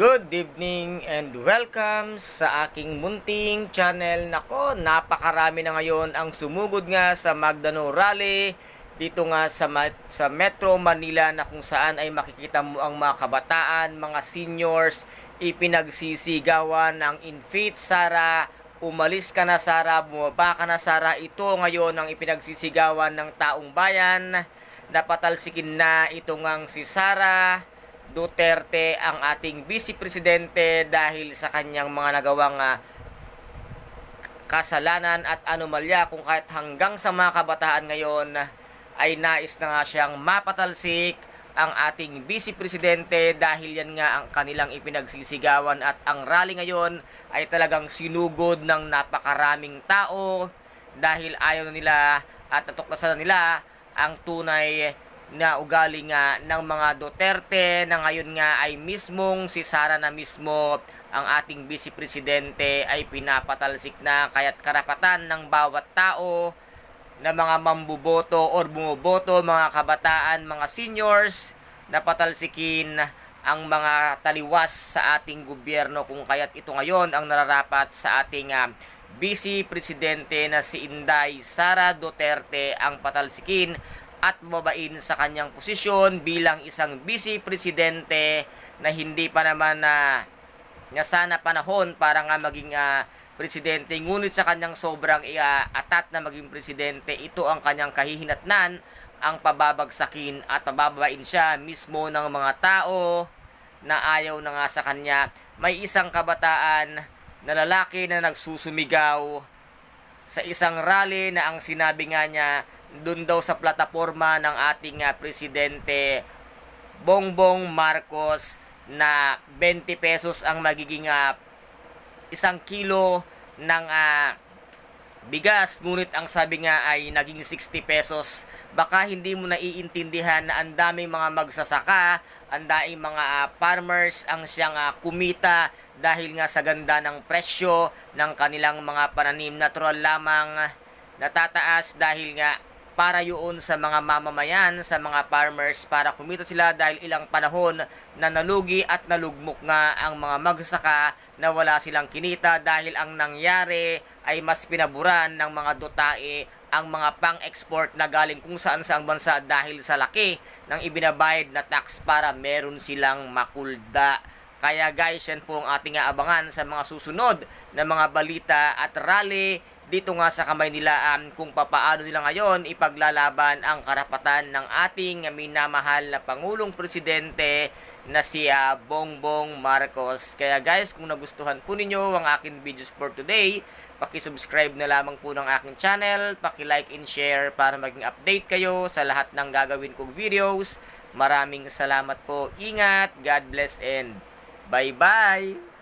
Good evening and welcome sa aking munting channel. Nako, napakarami na ngayon ang sumugod nga sa Magdano Rally dito nga sa Metro Manila, na kung saan ay makikita mo ang mga kabataan, mga seniors, ipinagsisigawan ng "In-Faith Sara", "Umalis ka na Sara", "Bumaba ka na Sara". Ito ngayon ang ipinagsisigawan ng taong bayan. Napatalsikin na ito ngang si Sara Duterte, ang ating Vice Presidente, dahil sa kanyang mga nagawang kasalanan at anomalya, kung kahit hanggang sa mga kabataan ngayon ay nais na nga siyang mapatalsik ang ating Vice Presidente, dahil yan nga ang kanilang ipinagsisigawan. At ang rally ngayon ay talagang sinugod ng napakaraming tao dahil ayaw na nila at natuklasan na nila ang tunay na ugali nga ng mga Duterte, na ngayon nga ay mismong si Sara na mismo, ang ating Vice Presidente, ay pinapatalsik na. Kaya't karapatan ng bawat tao na mga mambuboto or bumuboto, mga kabataan, mga seniors, na patalsikin ang mga taliwas sa ating gobyerno. Kung kaya't ito ngayon ang nararapat sa ating Vice Presidente na si Inday Sara Duterte, ang patalsikin at babain sa kanyang posisyon bilang isang Vice Presidente na hindi pa naman na sana panahon para nga maging presidente. Ngunit sa kanyang sobrang atat na maging presidente, ito ang kanyang kahihinatnan, ang pababagsakin at pababain siya mismo ng mga tao na ayaw na nga sa kanya. May isang kabataan na lalaki na nagsusumigaw sa isang rally na ang sinabi nga niya doon daw sa plataforma ng ating presidente Bongbong Marcos na 20 pesos ang magiging isang kilo ng bigas, ngunit ang sabi nga ay naging 60 pesos. Baka hindi mo naiintindihan na ang daming mga magsasaka, ang daming mga farmers ang siyang kumita dahil nga sa ganda ng presyo ng kanilang mga pananim. Natural lamang natataas dahil nga para yun sa mga mamamayan, sa mga farmers, para kumita sila dahil ilang panahon na nalugi at nalugmok nga ang mga magsasaka na wala silang kinita, dahil ang nangyari ay mas pinaburan ng mga dutae ang mga pang-export na galing kung saan saang bansa dahil sa laki ng ibinabayad na tax para meron silang makulda. Kaya guys, yan po ang ating aabangan sa mga susunod na mga balita at rally dito nga sa kamay nila, kung papaano nila ngayon ipaglalaban ang karapatan ng ating minamahal na Pangulong Presidente na si Bongbong Marcos. Kaya guys, kung nagustuhan po ninyo ang aking videos for today, paki-subscribe na lamang po ng aking channel, paki-like and share para maging update kayo sa lahat ng gagawin kong videos. Maraming salamat po. Ingat, God bless and bye-bye!